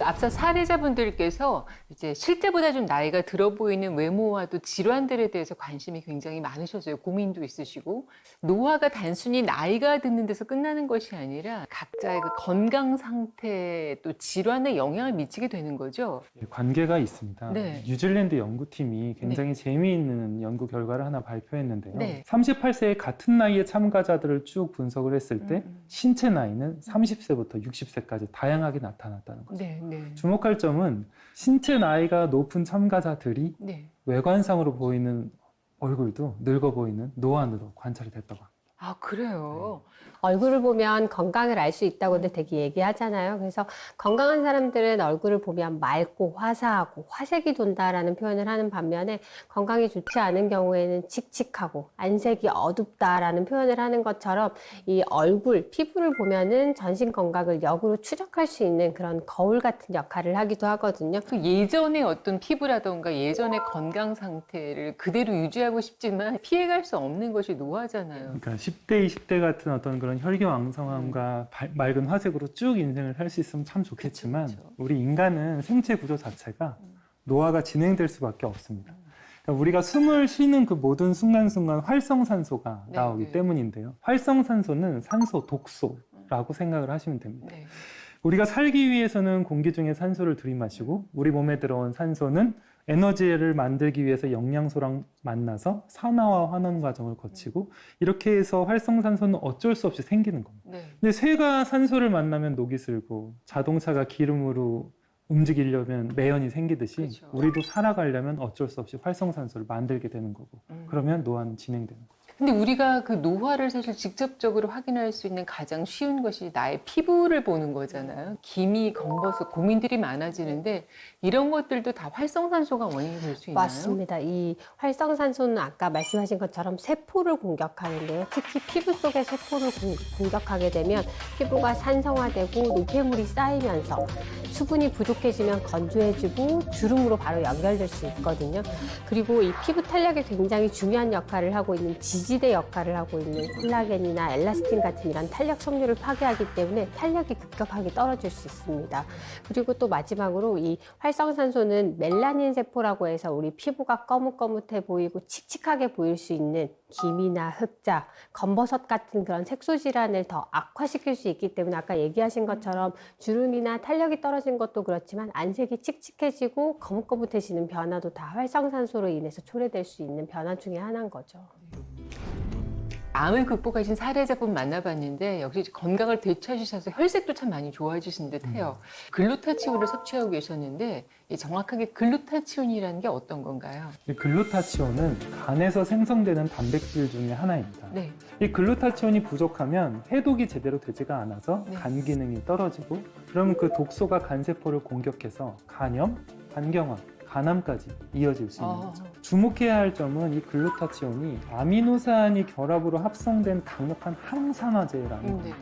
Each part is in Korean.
앞서 사례자분들께서 이제 실제보다 좀 나이가 들어 보이는 외모와 또 질환들에 대해서 관심이 굉장히 많으셨어요. 고민도 있으시고. 노화가 단순히 나이가 드는 데서 끝나는 것이 아니라 각자의 그 건강 상태 또 질환에 영향을 미치게 되는 거죠. 관계가 있습니다. 네. 뉴질랜드 연구팀이 굉장히 재미있는 연구 결과를 하나 발표했는데요. 네. 38세의 같은 나이의 참가자들을 쭉 분석을 했을 때 신체 나이는 30세부터 60세까지 다양하게 나타났다는 거죠. 네, 네. 주목할 점은 신체 나이가 높은 참가자들이 네. 외관상으로 보이는 얼굴도 늙어 보이는 노안으로 관찰이 됐다고 합니다. 아, 그래요? 얼굴을 보면 건강을 알 수 있다고들 되게 얘기하잖아요. 그래서 건강한 사람들은 얼굴을 보면 맑고 화사하고 화색이 돈다라는 표현을 하는 반면에 건강이 좋지 않은 경우에는 칙칙하고 안색이 어둡다라는 표현을 하는 것처럼 이 얼굴, 피부를 보면은 전신 건강을 역으로 추적할 수 있는 그런 거울 같은 역할을 하기도 하거든요. 그 예전의 어떤 피부라던가 예전의 건강 상태를 그대로 유지하고 싶지만 피해갈 수 없는 것이 노화잖아요. 그러니까 10대, 20대 같은 어떤 그런 혈기왕성함과 맑은 화색으로 쭉 인생을 살 수 있으면 참 좋겠지만 그쵸. 우리 인간은 생체 구조 자체가 노화가 진행될 수밖에 없습니다. 그러니까 우리가 숨을 쉬는 그 모든 순간순간 활성산소가 네, 나오기 네. 때문인데요. 활성산소는 산소 독소라고 생각을 하시면 됩니다. 네. 우리가 살기 위해서는 공기 중에 산소를 들이마시고 우리 몸에 들어온 산소는 에너지를 만들기 위해서 영양소랑 만나서 산화와 환원 과정을 거치고 이렇게 해서 활성산소는 어쩔 수 없이 생기는 겁니다. 네. 근데 쇠가 산소를 만나면 녹이 슬고 자동차가 기름으로 움직이려면 매연이 생기듯이 그렇죠. 우리도 살아가려면 어쩔 수 없이 활성산소를 만들게 되는 거고 그러면 노화는 진행되는 거죠. 근데 우리가 그 노화를 사실 직접적으로 확인할 수 있는 가장 쉬운 것이 나의 피부를 보는 거잖아요. 기미, 검버섯, 고민들이 많아지는데 이런 것들도 다 활성산소가 원인이 될 수 있나요? 맞습니다. 이 활성산소는 아까 말씀하신 것처럼 세포를 공격하는데요. 특히 피부 속의 세포를 공격하게 되면 피부가 산성화되고 노폐물이 쌓이면서 수분이 부족해지면 건조해지고 주름으로 바로 연결될 수 있거든요. 그리고 이 피부 탄력에 굉장히 중요한 역할을 하고 있는 지지대 역할을 하고 있는 콜라겐이나 엘라스틴 같은 이런 탄력 섬유를 파괴하기 때문에 탄력이 급격하게 떨어질 수 있습니다. 그리고 또 마지막으로 이 활성산소는 멜라닌 세포라고 해서 우리 피부가 거뭇거뭇해 보이고 칙칙하게 보일 수 있는 기미나 흑자, 검버섯 같은 그런 색소 질환을 더 악화시킬 수 있기 때문에 아까 얘기하신 것처럼 주름이나 탄력이 떨어진 것도 그렇지만 안색이 칙칙해지고 거뭇거뭇해지는 변화도 다 활성산소로 인해서 초래될 수 있는 변화 중에 하나인 거죠. 암을 극복하신 사례자분 만나봤는데 역시 건강을 되찾으셔서 혈색도 참 많이 좋아지신 듯해요. 글루타치온을 섭취하고 계셨는데 이 정확하게 글루타치온이라는 게 어떤 건가요? 이 글루타치온은 간에서 생성되는 단백질 중에 하나입니다. 네. 이 글루타치온이 부족하면 해독이 제대로 되지가 않아서 네. 간 기능이 떨어지고 그러면 그 독소가 간세포를 공격해서 간염, 간경화, 간암까지 이어질 수 있는 거죠. 주목해야 할 점은 이 글루타치온이 아미노산이 결합으로 합성된 강력한 항산화제라는 네. 겁니다.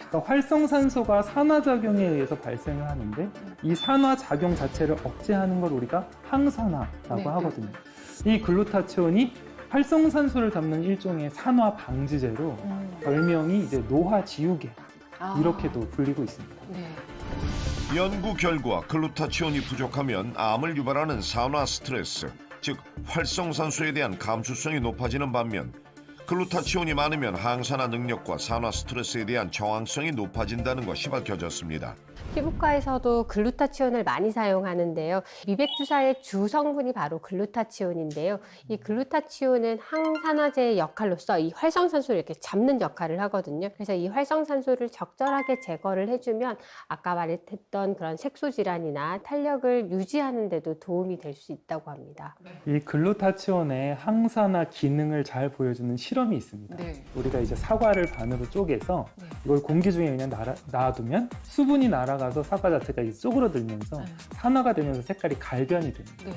그러니까 활성산소가 산화작용에 의해서 발생을 하는데 이 산화작용 자체를 억제하는 걸 우리가 항산화라고 네. 하거든요. 이 글루타치온이 활성산소를 잡는 일종의 산화 방지제로 별명이 이제 노화지우개 이렇게도 불리고 있습니다. 네. 연구 결과 글루타치온이 부족하면 암을 유발하는 산화 스트레스, 즉 활성산소에 대한 감수성이 높아지는 반면 글루타치온이 많으면 항산화 능력과 산화 스트레스에 대한 저항성이 높아진다는 것이 밝혀졌습니다. 피부과에서도 글루타치온을 많이 사용하는데요. 미백 주사의 주 성분이 바로 글루타치온인데요. 이 글루타치온은 항산화제의 역할로서 이 활성산소를 이렇게 잡는 역할을 하거든요. 그래서 이 활성산소를 적절하게 제거를 해주면 아까 말했던 그런 색소 질환이나 탄력을 유지하는 데도 도움이 될 수 있다고 합니다. 이 글루타치온의 항산화 기능을 잘 보여주는 실험이 있습니다. 네. 우리가 이제 사과를 반으로 쪼개서 이걸 공기 중에 그냥 놔두면 수분이 날아가서 사과 자체가 이제 쪼그러들면서 산화가 되면서 색깔이 갈변이 됩니다. 네.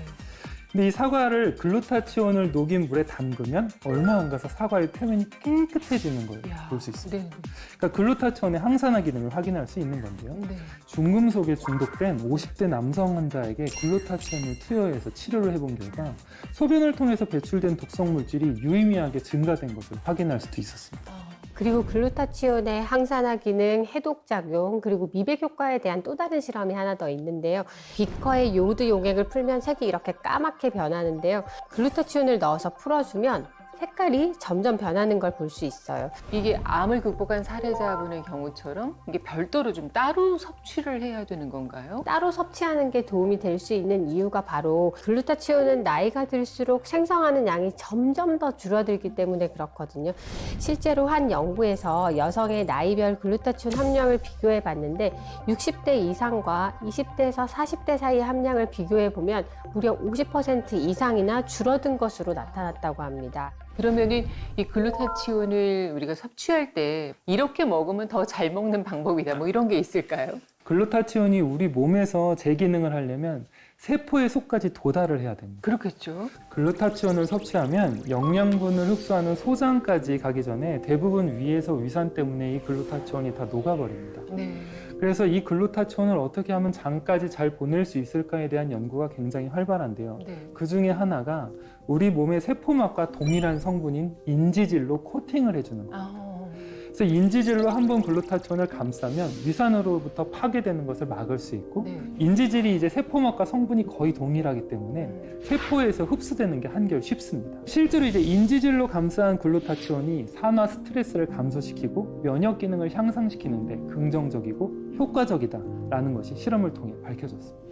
근데 이 사과를 글루타치온을 녹인 물에 담그면 얼마 안 가서 사과의 표면이 깨끗해지는 걸 볼 수 있습니다. 네. 그러니까 글루타치온의 항산화 기능을 확인할 수 있는 건데요. 네. 중금속에 중독된 50대 남성 환자에게 글루타치온을 투여해서 치료를 해본 결과 소변을 통해서 배출된 독성 물질이 유의미하게 증가된 것을 확인할 수도 있었습니다. 그 그리고 글루타치온의 항산화 기능, 해독 작용, 그리고 미백 효과에 대한 또 다른 실험이 하나 더 있는데요. 비커의 요오드 용액을 풀면 색이 이렇게 까맣게 변하는데요. 글루타치온을 넣어서 풀어주면 색깔이 점점 변하는 걸 볼 수 있어요. 이게 암을 극복한 사례자분의 경우처럼 이게 별도로 좀 따로 섭취를 해야 되는 건가요? 따로 섭취하는 게 도움이 될 수 있는 이유가 바로 글루타치온은 나이가 들수록 생성하는 양이 점점 더 줄어들기 때문에 그렇거든요. 실제로 한 연구에서 여성의 나이별 글루타치온 함량을 비교해 봤는데 60대 이상과 20대에서 40대 사이 함량을 비교해 보면 무려 50% 이상이나 줄어든 것으로 나타났다고 합니다. 그러면은 이 글루타치온을 우리가 섭취할 때 이렇게 먹으면 더 잘 먹는 방법이다. 뭐 이런 게 있을까요? 글루타치온이 우리 몸에서 제 기능을 하려면 세포의 속까지 도달을 해야 됩니다. 그렇겠죠. 글루타치온을 섭취하면 영양분을 흡수하는 소장까지 가기 전에 대부분 위에서 위산 때문에 이 글루타치온이 다 녹아버립니다. 네. 그래서 이 글루타치온을 어떻게 하면 장까지 잘 보낼 수 있을까에 대한 연구가 굉장히 활발한데요. 네. 그 중에 하나가 우리 몸의 세포막과 동일한 성분인 인지질로 코팅을 해주는 거예요. 아, 그래서 인지질로 한번 글루타치온을 감싸면 위산으로부터 파괴되는 것을 막을 수 있고 네. 인지질이 이제 세포막과 성분이 거의 동일하기 때문에 세포에서 흡수되는 게 한결 쉽습니다. 실제로 이제 인지질로 감싸한 글루타치온이 산화 스트레스를 감소시키고 면역 기능을 향상시키는데 긍정적이고 효과적이다라는 것이 실험을 통해 밝혀졌습니다.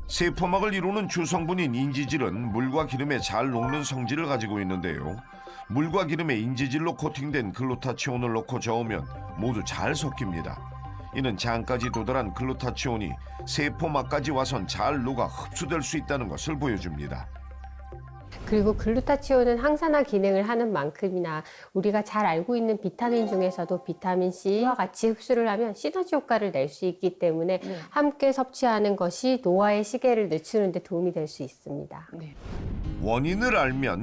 세포막을 이루는 주성분인 인지질은 물과 기름에 잘 녹는 성질을 가지고 있는데요. 물과 기름에 인지질로 코팅된 글루타치온을 넣고 저으면 모두 잘 섞입니다. 이는 장까지 도달한 글루타치온이 세포막까지 와선 잘 녹아 흡수될 수 있다는 것을 보여줍니다. 그리고 글루타치온은 항산화 기능을 하는 만큼이나 우리가 잘 알고 있는 비타민 중에서도 비타민 C와 같이 흡수를 하면 시너지 효과를 낼 수 있기 때문에 네. 함께 섭취하는 것이 노화의 시계를 늦추는 데 도움이 될 수 있습니다. 네. 원인을 알면